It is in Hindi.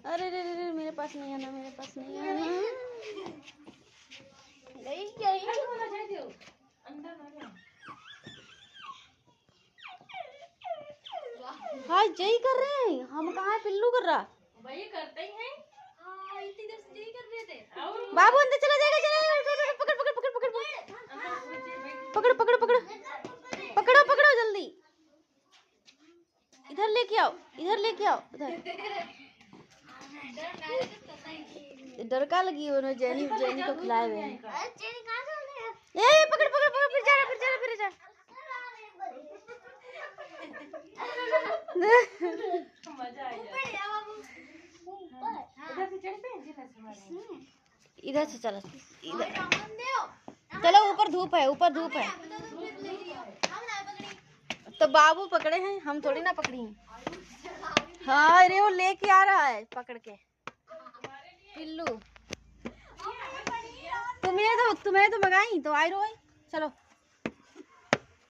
अरे रे रे मेरे पास नहीं आना, मेरे पास नहीं आना। हाँ यही कर रहे हैं हम। कहाँ है पिल्लू? कर रहा वही करते ही हैं। हाँ इतनी देर से यही कर रहे थे। बाबू अंदर चला जाएगा, चला। पकड़ पकड़ पकड़ पकड़ पकड़ पकड़ पकड़ पकड़ो पकड़ो जल्दी। इधर लेके आओ, इधर लेके आओ, उधर। डर का लगी उन्होंने जेनी को खिलाए हुए। ए पकड़ पकड़ पकड़, फिर जा फिर जा फिर जा। मजा आई। इधर से चलो, इधर चलो। ऊपर धूप है, ऊपर धूप है। तो बाबू पकड़े हैं, हम थोड़ी ना पकड़ी हैं। हाँ अरे वो लेके आ रहा है पकड़ के पिल्लू। तुम्हें तो मंगाई तो आई रो। चलो